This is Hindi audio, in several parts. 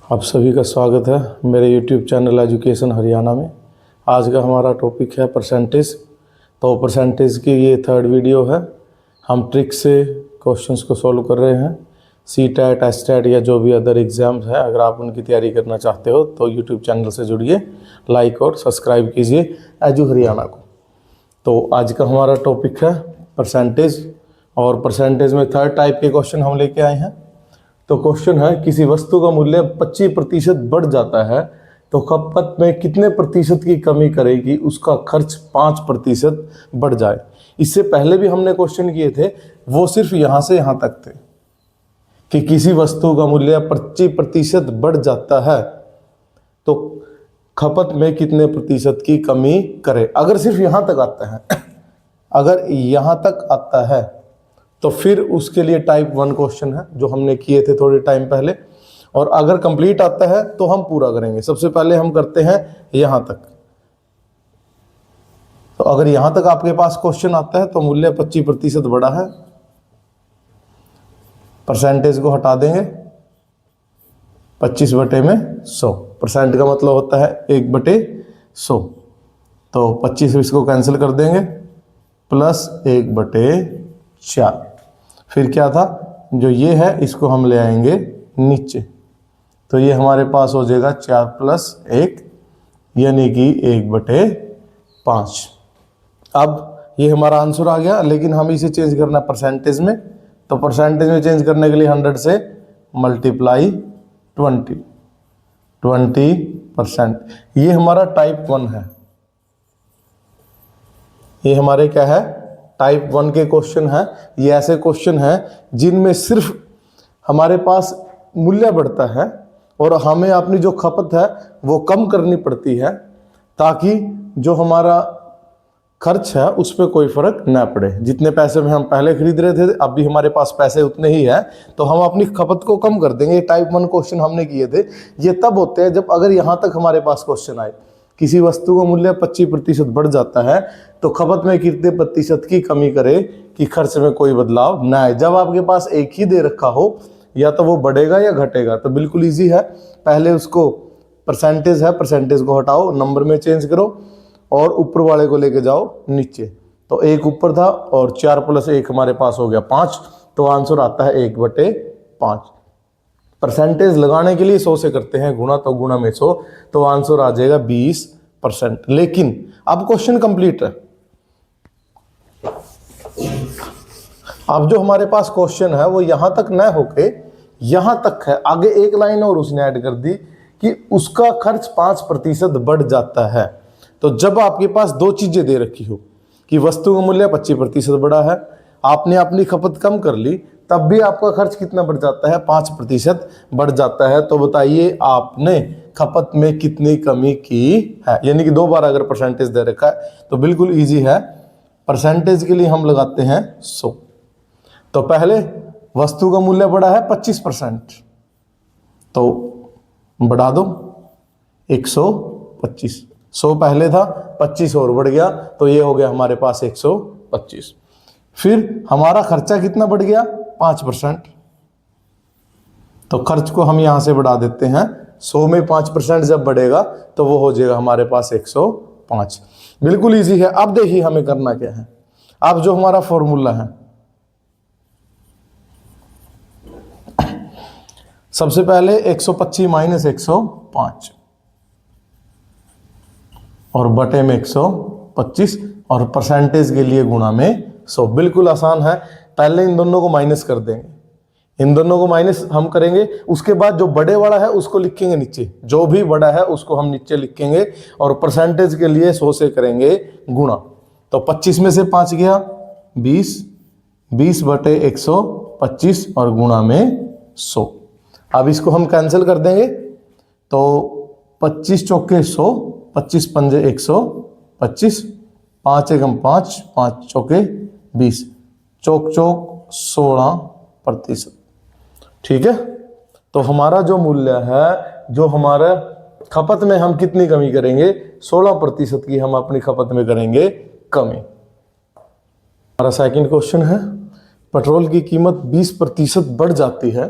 आप सभी का स्वागत है मेरे YouTube चैनल एजुकेशन हरियाणा में। आज का हमारा टॉपिक है परसेंटेज। तो परसेंटेज की ये थर्ड वीडियो है। हम ट्रिक से क्वेश्चंस को सॉल्व कर रहे हैं। CTET, STET या जो भी अदर एग्ज़ाम्स है, अगर आप उनकी तैयारी करना चाहते हो तो YouTube चैनल से जुड़िए, लाइक और सब्सक्राइब कीजिए एजू हरियाणा को। तो आज का हमारा टॉपिक है परसेंटेज, और परसेंटेज में थर्ड टाइप के क्वेश्चन हम लेके आए हैं। तो क्वेश्चन है, किसी वस्तु का मूल्य 25% बढ़ जाता है तो खपत में कितने प्रतिशत की कमी करेगी उसका खर्च 5% बढ़ जाए। इससे पहले भी हमने क्वेश्चन किए थे, वो सिर्फ यहाँ से यहाँ तक थे कि किसी वस्तु का मूल्य 25% बढ़ जाता है तो खपत में कितने प्रतिशत की कमी करे। अगर सिर्फ यहाँ तक आता है अगर यहाँ तक आता है तो फिर उसके लिए टाइप 1 क्वेश्चन है जो हमने किए थे थोड़े टाइम पहले, और अगर कंप्लीट आता है तो हम पूरा करेंगे। सबसे पहले हम करते हैं यहाँ तक। तो अगर यहाँ तक आपके पास क्वेश्चन आता है तो मूल्य 25% बढ़ा है, परसेंटेज को हटा देंगे, 25/100। % का मतलब होता है 1/100। तो 25 इसको कैंसिल कर देंगे, प्लस 1/4। फिर क्या था, जो ये है इसको हम ले आएंगे नीचे, तो ये हमारे पास हो जाएगा 4 + 1 यानी कि 1/5। अब ये हमारा आंसर आ गया, लेकिन हम इसे चेंज करना है परसेंटेज में। तो परसेंटेज में चेंज करने के लिए 100 से मल्टीप्लाई 20%। ये हमारा टाइप 1 है। ये हमारे क्या है, टाइप 1 के क्वेश्चन है। ये ऐसे क्वेश्चन हैं जिनमें सिर्फ हमारे पास मूल्य बढ़ता है और हमें अपनी जो खपत है वो कम करनी पड़ती है, ताकि जो हमारा खर्च है उस पर कोई फर्क ना पड़े। जितने पैसे में हम पहले खरीद रहे थे, अब भी हमारे पास पैसे उतने ही है, तो हम अपनी खपत को कम कर देंगे। टाइप 1 क्वेश्चन हमने किए थे। ये तब होते हैं जब अगर यहाँ तक हमारे पास क्वेश्चन आए, किसी वस्तु का मूल्य 25% बढ़ जाता है तो खपत में कितने प्रतिशत की कमी करे कि खर्च में कोई बदलाव ना आए। जब आपके पास एक ही दे रखा हो, या तो वो बढ़ेगा या घटेगा, तो बिल्कुल इजी है। पहले उसको परसेंटेज है, परसेंटेज को हटाओ, नंबर में चेंज करो और ऊपर वाले को लेके जाओ नीचे। तो 1 ऊपर था और 4 + 1 हमारे पास हो गया 5। तो आंसर आता है 1/5। परसेंटेज लगाने के लिए 100 से करते हैं गुणा, तो गुणा में 100, तो आंसर आ जाएगा 20%। लेकिन अब क्वेश्चन कंप्लीट है। अब जो हमारे पास क्वेश्चन है वो यहां तक न होके यहां तक है, आगे एक लाइन और उसने ऐड कर दी कि उसका खर्च 5% बढ़ जाता है। तो जब आपके पास दो चीजें दे रखी हो कि वस्तु का मूल्य 25% बढ़ा है, आपने अपनी खपत कम कर ली, तब भी आपका खर्च कितना बढ़ जाता है, 5% बढ़ जाता है। तो बताइए आपने खपत में कितनी कमी की है। यानी कि 2 बार अगर परसेंटेज दे रखा है तो बिल्कुल इजी है। परसेंटेज के लिए हम लगाते हैं 100। तो पहले वस्तु का मूल्य बढ़ा है 25%, तो बढ़ा दो 125। 100 पहले था, 25 और बढ़ गया, तो ये हो गया हमारे पास 125। फिर हमारा खर्चा कितना बढ़ गया, 5%। तो खर्च को हम यहां से बढ़ा देते हैं। 100 में 5% जब बढ़ेगा तो वो हो जाएगा हमारे पास 105। बिल्कुल इजी है। अब देखिए हमें करना क्या है। अब जो हमारा फॉर्मूला है, सबसे पहले 125 - 105 और बटे में 125 और परसेंटेज के लिए गुणा में 100। बिल्कुल आसान है। पहले इन दोनों को माइनस कर देंगे, इन दोनों को माइनस हम करेंगे, उसके बाद जो बड़े वाला है उसको लिखेंगे नीचे, जो भी बड़ा है उसको हम नीचे लिखेंगे, और परसेंटेज के लिए 100 से करेंगे गुणा। तो 25 में से 5 गया 20, 20/125 और गुणा में 100। अब इसको हम कैंसिल कर देंगे, तो 25 चौके 100, 25 पंजे 125, 5 एकम 5, 5 चौके 20, चौक चौक 16%। ठीक है। तो हमारा जो मूल्य है, जो हमारा खपत में हम कितनी कमी करेंगे, 16% की हम अपनी खपत में करेंगे कमी। हमारा सेकंड क्वेश्चन है, पेट्रोल की कीमत 20% बढ़ जाती है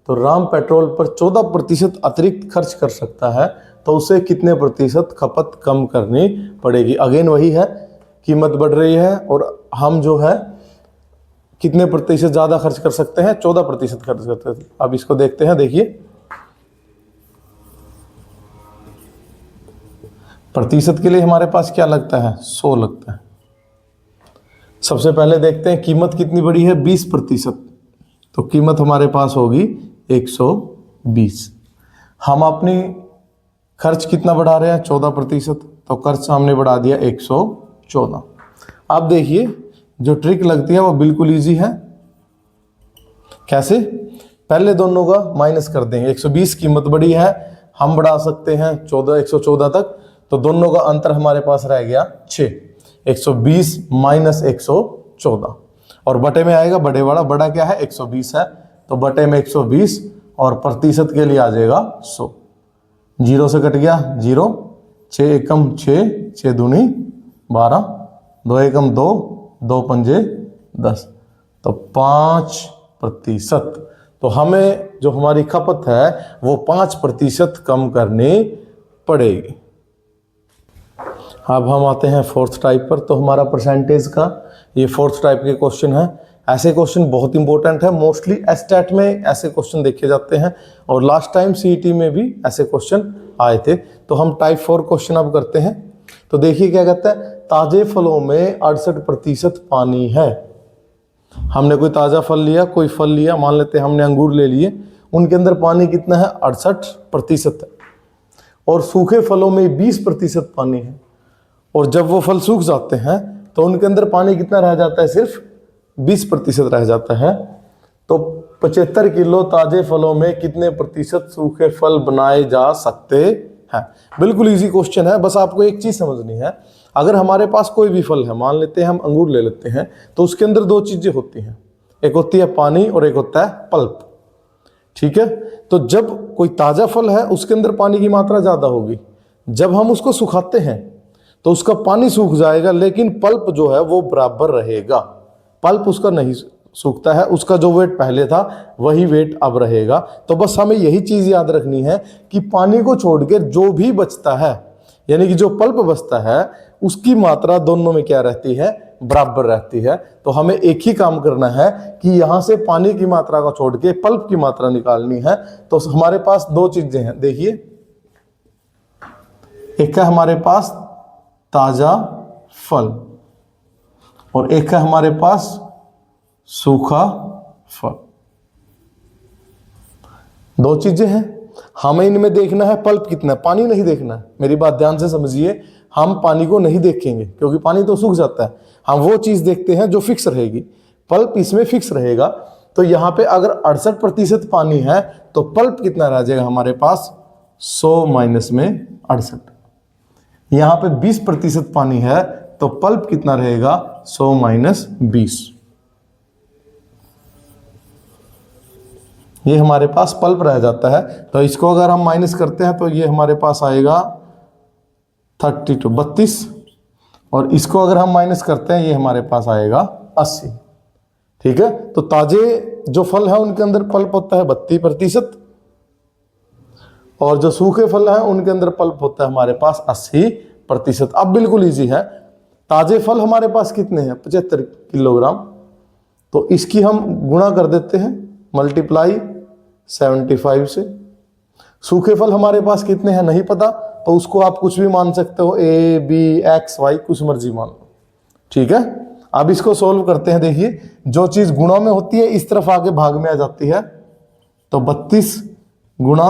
तो राम पेट्रोल पर 14% अतिरिक्त खर्च कर सकता है, तो उसे कितने प्रतिशत खपत कम करनी पड़ेगी। अगेन वही है, कीमत बढ़ रही है और हम जो है कितने प्रतिशत ज़्यादा खर्च कर सकते हैं, 14% खर्च करते हैं। अब इसको देखते हैं, देखिए प्रतिशत के लिए हमारे पास क्या लगता है, 100 लगता है। सबसे पहले देखते हैं कीमत कितनी बड़ी है, 20%, तो कीमत हमारे पास होगी 120। हम अपनी खर्च कितना बढ़ा रहे हैं, 14%, तो खर्च हमने बढ़ा दिया 114। अब देखिए जो ट्रिक लगती है वो बिल्कुल इजी है। कैसे, पहले दोनों का माइनस कर देंगे। 120 कीमत बड़ी है, हम बढ़ा सकते हैं 114 तक, तो दोनों का अंतर हमारे पास रह गया 6। 120 माइनस 114 और बटे में आएगा बड़े वाला, बड़ा क्या है 120 है, तो बटे में 120 और प्रतिशत के लिए आ जाएगा 100। 0 से कट गया 0, 6 एकम 6, 6 दूनी 12, 2 एकम 2, 2 पंजे 10, तो 5%। तो हमें जो हमारी खपत है वो 5% कम करनी पड़ेगी। अब हम आते हैं फोर्थ टाइप पर, तो हमारा परसेंटेज का ये फोर्थ टाइप के क्वेश्चन है। ऐसे क्वेश्चन बहुत इंपॉर्टेंट है, मोस्टली एस्टेट में ऐसे क्वेश्चन देखे जाते हैं और लास्ट टाइम सीईटी में भी ऐसे क्वेश्चन आए थे। तो हम टाइप 4 क्वेश्चन अब करते हैं। तो देखिए क्या कहता है, ताजे फलों में 68% पानी है। हमने कोई ताज़ा फल लिया, कोई फल लिया, मान लेते हैं हमने अंगूर ले लिए, उनके अंदर पानी कितना है, 68% है। और सूखे फलों में 20% पानी है, और जब वो फल सूख जाते हैं तो उनके अंदर पानी कितना रह जाता है, सिर्फ 20% रह जाता है। तो 75 किलो ताजे फलों में कितने प्रतिशत सूखे फल बनाए जा सकते हैं। बिल्कुल इजी क्वेश्चन है, बस आपको एक चीज समझनी है। अगर हमारे पास कोई भी फल है, मान लेते हैं हम अंगूर ले लेते हैं, तो उसके अंदर 2 चीजें होती हैं, एक होती है पानी और एक होता है पल्प। ठीक है, तो जब कोई ताजा फल है उसके अंदर पानी की मात्रा ज्यादा होगी, जब हम उसको सुखाते हैं तो उसका पानी सूख जाएगा, लेकिन पल्प जो है वो बराबर रहेगा। पल्प उसका नहीं सूखता है, उसका जो वेट पहले था वही वेट अब रहेगा। तो बस हमें यही चीज याद रखनी है कि पानी को छोड़ के जो भी बचता है, यानी कि जो पल्प बचता है, उसकी मात्रा दोनों में क्या रहती है, बराबर रहती है। तो हमें एक ही काम करना है कि यहां से पानी की मात्रा को छोड़ के पल्प की मात्रा निकालनी है। तो हमारे पास 2 चीजें हैं, देखिए, एक है हमारे पास ताजा फल और एक है हमारे पास सूखा फल। 2 चीजें हैं, हमें इनमें देखना है पल्प कितना है, पानी नहीं देखना है। मेरी बात ध्यान से समझिए, हम पानी को नहीं देखेंगे क्योंकि पानी तो सूख जाता है। हम वो चीज देखते हैं जो फिक्स रहेगी, पल्प इसमें फिक्स रहेगा। तो यहां पे अगर 68% पानी है तो पल्प कितना रह जाएगा हमारे पास, 100 माइनस में 68। यहां पे 20% पानी है तो पल्प कितना रहेगा, 100 माइनस 20। ये हमारे पास पल्प रह जाता है। तो इसको अगर हम माइनस करते हैं तो ये हमारे पास आएगा 32, और इसको अगर हम माइनस करते हैं ये हमारे पास आएगा 80। ठीक है, तो ताजे जो फल है उनके अंदर पल्प होता है 32%, और जो सूखे फल हैं उनके अंदर पल्प होता है हमारे पास 80%। अब बिल्कुल इजी है, ताजे फल हमारे पास कितने हैं, 75 किलोग्राम, तो इसकी हम गुणा कर देते हैं, मल्टीप्लाई 75 से। सूखे फल हमारे पास कितने हैं नहीं पता, तो उसको आप कुछ भी मान सकते हो, A, B, X, Y, कुछ मर्जी मान लो। ठीक है, अब इसको सोल्व करते हैं। देखिए, जो चीज गुणों में होती है इस तरफ आके भाग में आ जाती है, तो 32 गुणा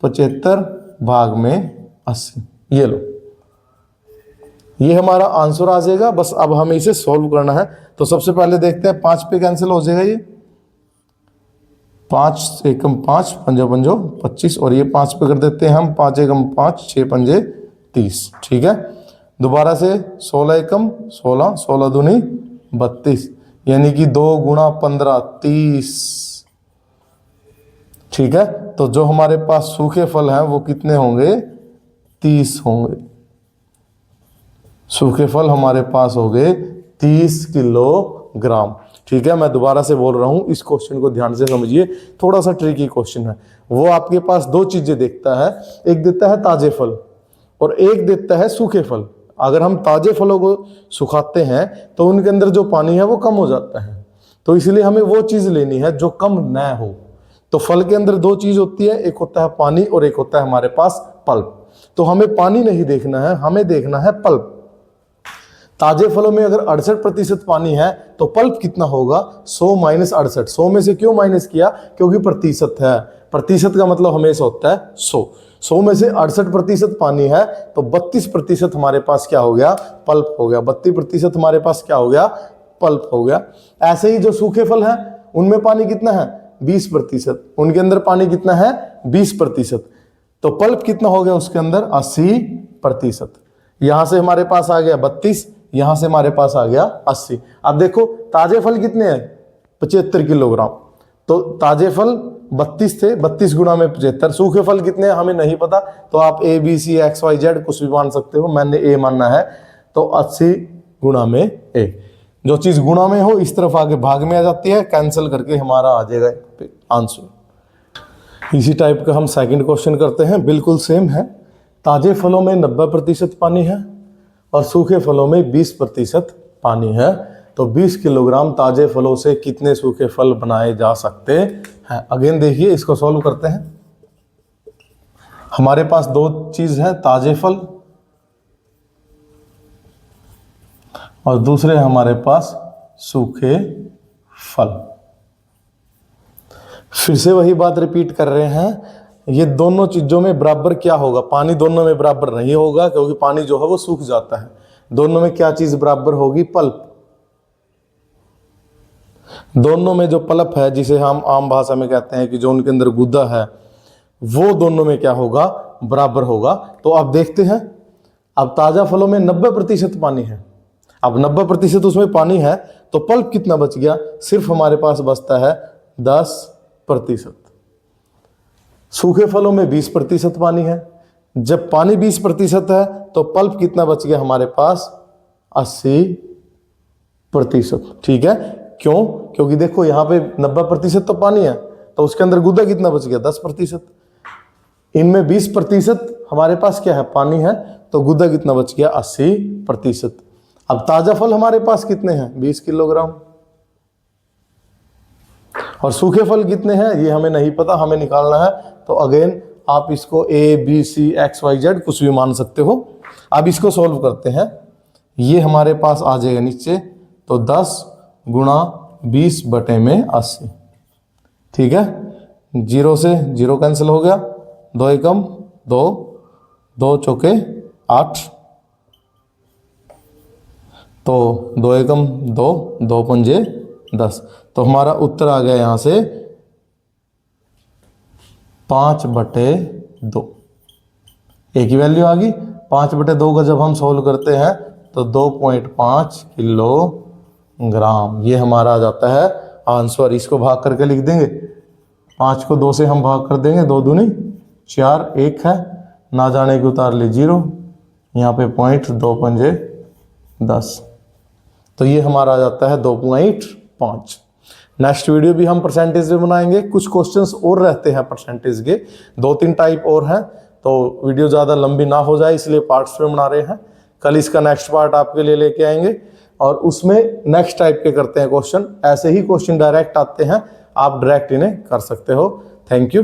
75 भाग में 80, ये लो, ये हमारा आंसर आ जाएगा। बस अब हमें इसे सोल्व करना है। तो सबसे पहले देखते हैं, 5 पे कैंसिल हो जाएगा, ये 5 एकम 5, पंजो पंजो 25, और ये 5 पे कर देते हैं हम, 5 एकम 5, 6 पंजे 30। ठीक है, दोबारा से 16 एकम 16, 16 दूनी 32, यानी कि 2 गुणा 15, 30। ठीक है, तो जो हमारे पास सूखे फल हैं वो कितने होंगे, 30 होंगे। सूखे फल हमारे पास हो गए 30 किलोग्राम। ठीक ठीक है, मैं दोबारा से बोल रहा हूँ, इस क्वेश्चन को ध्यान से समझिए, थोड़ा सा ट्रिकी क्वेश्चन है। वो आपके पास दो चीजें देखता है, एक देता है ताजे फल और एक देता है सूखे फल। अगर हम ताजे फलों को सुखाते हैं तो उनके अंदर जो पानी है वो कम हो जाता है, तो इसलिए हमें वो चीज लेनी है जो कम न हो। तो फल के अंदर दो चीज होती है, एक होता है पानी और एक होता है हमारे पास पल्प। तो हमें पानी नहीं देखना है, हमें देखना है पल्प। ताजे फलों में अगर 68% पानी है तो पल्प कितना होगा, 100 माइनस 68। 100 में से क्यों माइनस किया, क्योंकि प्रतिशत है, प्रतिशत का मतलब हमेशा होता है 100। 100 में से 68% पानी है तो 32% हमारे पास क्या हो गया, पल्प हो गया। 32% हमारे पास क्या हो गया, पल्प हो गया। ऐसे ही जो सूखे फल हैं उनमें पानी कितना है, 20%, उनके अंदर पानी कितना है, 20%, तो पल्प कितना हो गया उसके अंदर, 80%। यहां से हमारे पास आ गया 32, यहां से हमारे पास आ गया 80। अब देखो ताजे फल कितने हैं, 75 किलोग्राम, तो ताजे फल 32 थे, 32 गुना में 75। सूखे फल कितने हैं हमें नहीं पता, तो आप ABC XYZ कुछ भी मान सकते हो, मैंने A मानना है, तो 80 गुना में A। जो चीज गुणा में हो इस तरफ आगे भाग में आ जाती है, कैंसिल करके हमारा आ जाएगा आंसर। इसी टाइप का हम सेकंड क्वेश्चन करते हैं, बिल्कुल सेम है। ताजे फलों में 90% पानी है और सूखे फलों में 20% पानी है, तो 20 किलोग्राम ताजे फलों से कितने सूखे फल बनाए जा सकते हैं। अगेन देखिए, इसको सॉल्व करते हैं। हमारे पास दो चीज है, ताजे फल और दूसरे हमारे पास सूखे फल। फिर से वही बात रिपीट कर रहे हैं, ये दोनों चीजों में बराबर क्या होगा, पानी दोनों में बराबर नहीं होगा क्योंकि पानी जो है वो सूख जाता है। दोनों में क्या चीज बराबर होगी, पल्प। दोनों में जो पल्प है, जिसे हम आम भाषा में कहते हैं कि जो उनके अंदर गुदा है, वो दोनों में क्या होगा, बराबर होगा। तो अब देखते हैं, अब ताजा फलों में 90% पानी है, अब 90% उसमें पानी है तो पल्प कितना बच गया, सिर्फ हमारे पास बचता है 10%। सूखे फलों में 20% पानी है, जब पानी 20% है तो पल्प कितना बच गया हमारे पास, 80%। ठीक है, क्यों, क्योंकि देखो यहाँ पे 90% तो पानी है तो उसके अंदर गुदा कितना बच गया, 10%। इनमें 20% हमारे पास क्या है, पानी है, तो गुदा कितना बच गया, 80%। अब ताजा फल हमारे पास कितने हैं, 20 किलोग्राम, और सूखे फल कितने हैं ये हमें नहीं पता, हमें निकालना है। तो अगेन आप इसको ABC XYZ कुछ भी मान सकते हो। अब इसको सॉल्व करते हैं, ये हमारे पास आ जाएगा नीचे, तो 10 गुणा 20 बटे में 80। ठीक है, 0 से 0 कैंसिल हो गया, 2 एकम 2, 2 चौके 8, तो 2 एकम 2, 2 पंजे 10, तो हमारा उत्तर आ गया यहां से 5/2। एक ही वैल्यू आ गई, 5/2 का जब हम सोल्व करते हैं तो 2.5 किलोग्राम, ये हमारा आ जाता है आंसर। इसको भाग करके लिख देंगे, 5 को 2 से हम भाग कर देंगे, 2 दूनी 4, 1 है, ना जाने के उतार ले 0, यहाँ पे पॉइंट, 2 पंजे 10, तो ये हमारा आ जाता है 2.5। नेक्स्ट वीडियो भी हम परसेंटेज में बनाएंगे, कुछ क्वेश्चंस और रहते हैं परसेंटेज के, 2-3 टाइप और हैं, तो वीडियो ज़्यादा लंबी ना हो जाए इसलिए पार्ट्स में बना रहे हैं। कल इसका नेक्स्ट पार्ट आपके लिए लेके आएंगे और उसमें नेक्स्ट टाइप के करते हैं क्वेश्चन। ऐसे ही क्वेश्चन डायरेक्ट आते हैं, आप डायरेक्ट इन्हें कर सकते हो। Thank you.